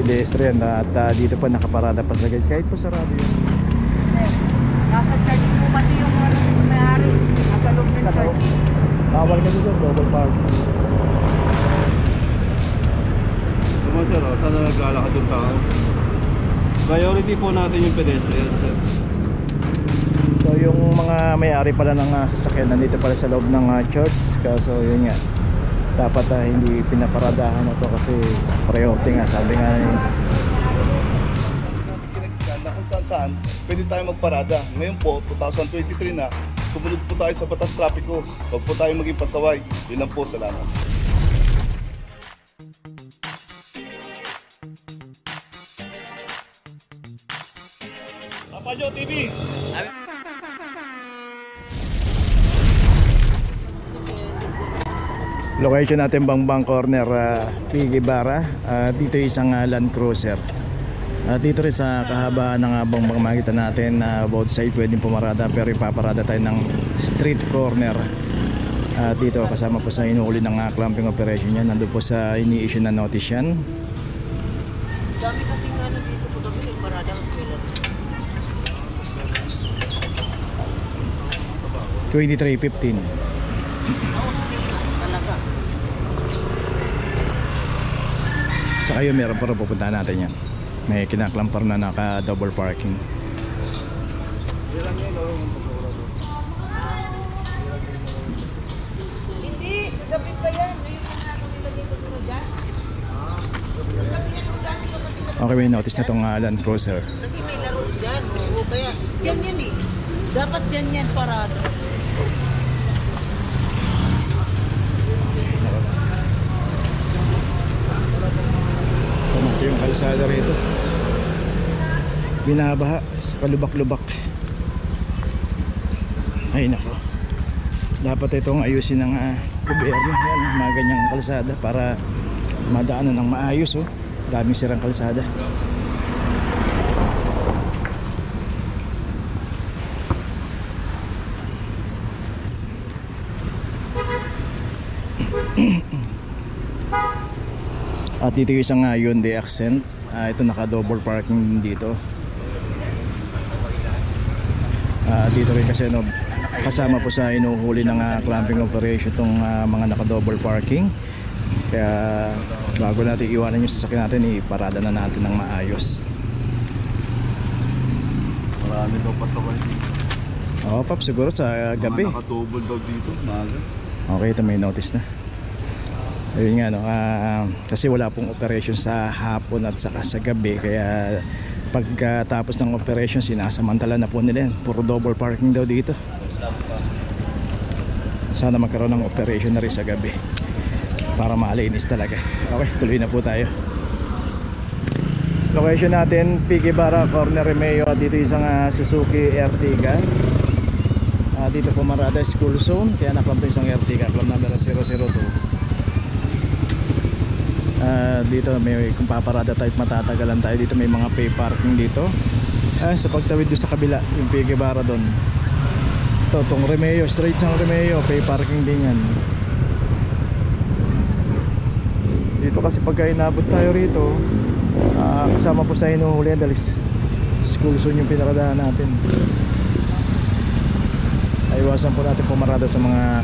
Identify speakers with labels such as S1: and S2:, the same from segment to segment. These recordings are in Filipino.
S1: pedestrian at dito pa nakaparada pa sa gate kahit po sarado yun.
S2: Nasa charge po kasi yung may-ari. Nasa loob ng charge.
S1: Bawal kasi doon, double park.
S3: Naman sir, saan na naglalakad yung tao? Priority po natin yung pedestrian sir.
S1: So yung mga may-ari pala ng sasakyan nandito pala sa loob ng church. Kaso yun nga, dapat hindi pinaparadahan na to kasi priority nga, sabi nga yun.
S4: Na kung saan pwede tayo magparada. Ngayon po, 2023 na, sumunod po tayo sa batas trapiko. Huwag po tayo maging pasaway. Yun lang po, salamat. Papa Joe TV!
S1: Location natin Bangbang Corner, P. Guevara. Dito isang Land Cruiser. Dito rin sa kahabaan ng Bangbang makita natin both side pwedeng pumarada, pero ipaparada tayo ng street corner. Dito kasama po sa inuuli ng clamping operation yan. Nandun po sa ini-issue na notice yan.
S2: Dami kasi nga nandito po kami nagparada ng sila.
S1: 2315.
S2: Talaga.
S1: Saka yun meron pa rin pupuntahan natin yan. May kinaklampar na naka double parking.
S2: Hindi, gabi pa yan. Ngayon na natin nilagay ko muna dyan.
S1: Okay, may notice na itong Land Cruiser.
S2: Kasi may laro dyan. Oo, kaya yan yan eh. Dapat yan yan parado.
S1: Ito yung kalsada rito, binabaha sa kalubak-lubak. Ay nako, dapat itong ayusin ng gobyerno yan, mga ganyang kalsada para madaanan ng maayos. Oh, daming sirang kalsada. At dito yung isang Hyundai Accent. Ito naka double parking dito. Dito rin kasi no, kasama po sa inuhuli ng clamping operation itong mga naka double parking. Kaya bago natin iwanan yung sasakyan natin, iparada na natin ng maayos.
S4: Marami daw pasaway dito.
S1: Oo, Pap, siguro sa gabi.
S4: Mga nakatubol daw dito, maaga.
S1: Okay, ito may notice na. Ayun nga no, kasi wala pong operation sa hapon at saka sa gabi, kaya pagkatapos ng operation sinasamantala na po nila yan. Puro double parking daw dito. Sana magkaroon ng operation na rin sa gabi para malinis talaga. Okay, tuloy na po tayo. Location natin P. Guevara, Corner Remeo. Dito isang Suzuki Ertiga. Dito po marada school zone, kaya naklam isang Ertiga, club number 002. Dito may, kung paparada tayo matatagalan tayo. Dito may mga pay parking dito. Sa pagtawid doon sa kabila, yung P. Guevara doon, ito, itong Remeo, straight sang Remeo, pay parking din yan. Dito kasi pagka inabot tayo rito, kasama po sa inuhuli dahil school zone yung pinaradahan natin. Iwasan po natin pumarada sa mga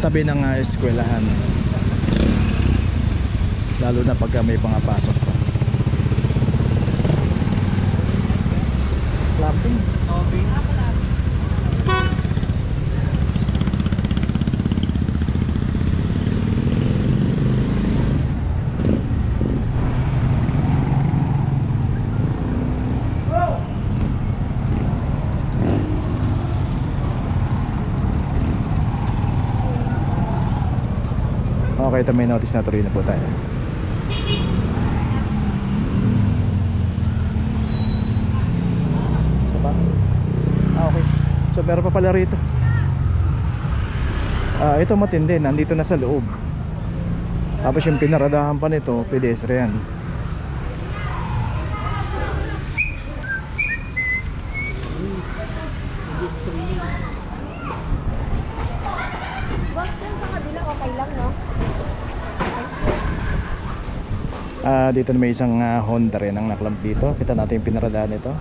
S1: tabi ng eskwelahan, lalo na pagka may pangapasok pa. Clamping?
S2: Okay.
S1: Okay, ito may notice na, tuloy na po tayo. Okay, so meron pa pala rito. Ito matindi, nandito na sa loob. Tapos yung pinaradahan pa nito, pedestrian. Dito may isang Honda rin ang naklamp dito. Kita natin yung pinaradaan nito.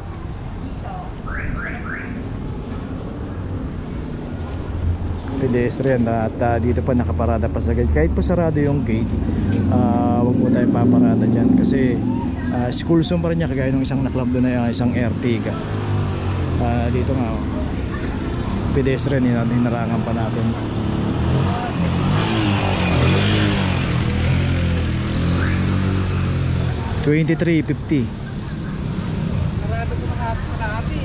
S1: Pedestrian at dito pa nakaparada pa sa gate. Kahit po sarado yung gate, wag po tayong paparada dyan kasi school zone pa rin niya, kagaya ng isang naklamp doon na isang Ertiga. Dito nga pedestrian, hinarangan pa natin. $23.50.
S2: Sarado ko na kami.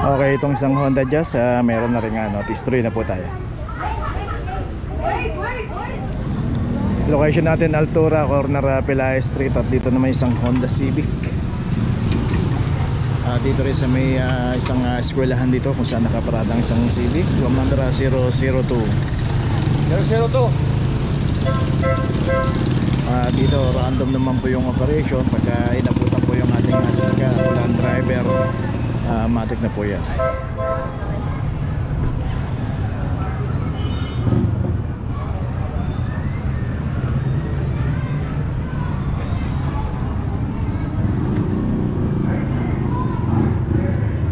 S1: Okay, itong isang Honda Jazz, meron na rin notice. Tuloy na po tayo. Location natin Altura, corner Pelaya Street. At dito naman isang Honda Civic. Dito rin sa may isang eskwelahan dito kung saan nakaparada ang isang Civic. Swam number 002.
S3: 002.
S1: Dito random naman po yung operation. Pagka inabutan po yung ating sasakyan, walang driver, matik na po yan.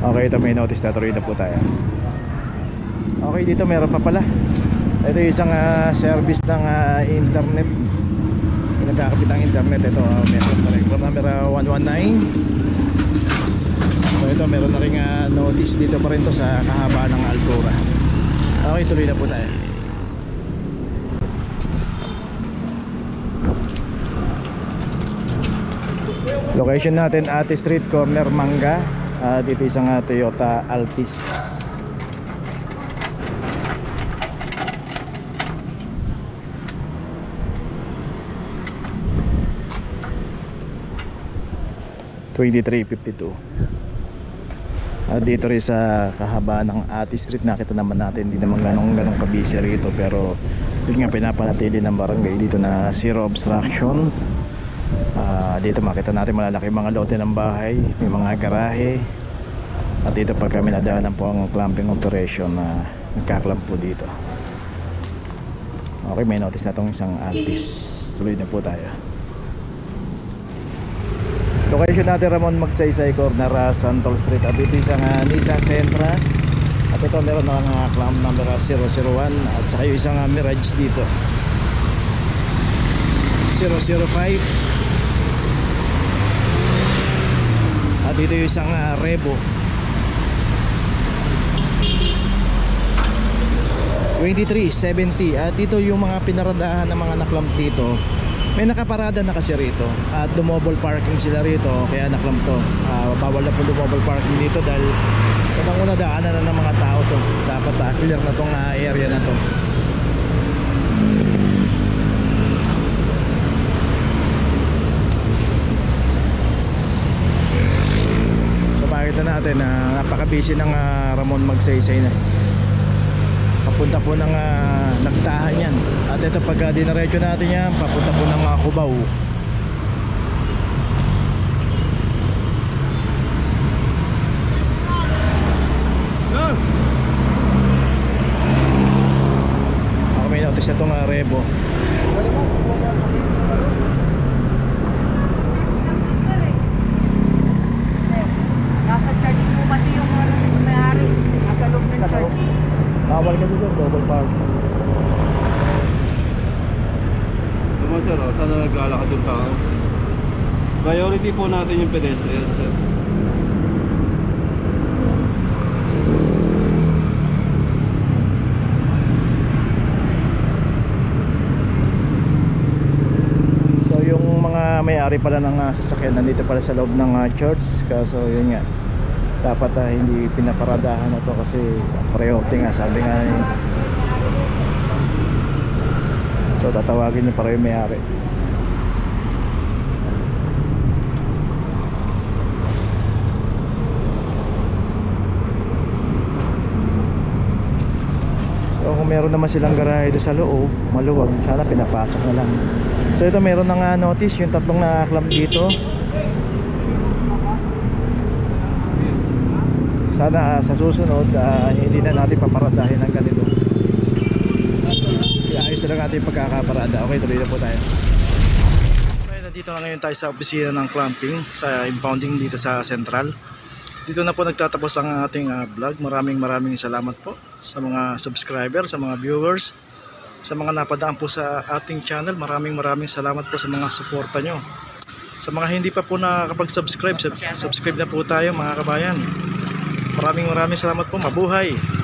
S1: Okay, ito may notice na, tuloy na po tayo. Okay, dito meron pa pala. Ito yung isang service ng internet. Nagkakapit ang internet. Ito meron na rin number 119. So ito meron na rin notice dito pa rin to sa kahabaan ng Altura. Okay, tuloy na po tayo. Location natin Ate Street, corner Mangga. Dito isang Toyota Altis. $23.52. Dito rin sa kahabaan ng Ate Street, nakita naman natin hindi naman ganong kabisi rito, pero yun nga pinapanatili ng barangay dito na zero obstruction. Dito makita natin malalaki mga lote ng bahay, may mga garahe. At dito pag kami nadaanan po ang clamping operation na nagkaklamp po dito. Okay, may notice na itong isang Altis. Tuloy na po tayo. Location natin Ramon Magsaysay, corner Santol Street. At dito isang Nissan Sentra. At ito meron na clamp number 001. At saka yung isang Mirage dito 005. At dito yung isang Revo 2370. At dito yung mga pinaradahan ng mga naklamp dito, may nakaparada na kasi rito at dumobble parking sila rito, kaya naklamp to. Bawal na po dumobble parking dito dahil kapag una daanan na ng mga tao to. Dapat clear na tong area na to. Pakita natin na napaka-busy ng Ramon Magsaysay na. Papunta po ng Nagtahan yan. At ito pagka dinaretso natin yan, papunta po ng Cubao. Ako may notice na itong Revo.
S2: Nasa church po kasi yung may-ari. Nasa loob ng church.
S1: Bawal kasi sir, double park.
S3: Naman sir, sana naglalakad yung tao. Priority po natin yung pedestrian sir.
S1: So yung mga may-ari pala ng sasakyan nandito pala sa loob ng church. Kaso yun nga, dapat hindi pinaparadahan na to kasi priority nga, sabi nga yun. So tatawagin niyo para yung may-ari. meron naman silang garahe doon sa loob, maluwag, sana pinapasok na lang. So ito meron na nga notice yung tatlong na-clamp dito. Sana sa susunod hindi na natin paparadahin ng ganito. Ayos na lang ating pagkakaparada. Okay, tuloy na po tayo. Okay, nandito na ngayon tayo sa opisina ng clamping sa impounding dito sa Central. Dito na po nagtatapos ang ating vlog. Maraming salamat po sa mga subscriber, sa mga viewers, sa mga napadaan po sa ating channel. Maraming salamat po sa mga suporta nyo. Sa mga hindi pa po nakakapag-subscribe, subscribe na po tayo mga kabayan. Maraming salamat po. Mabuhay!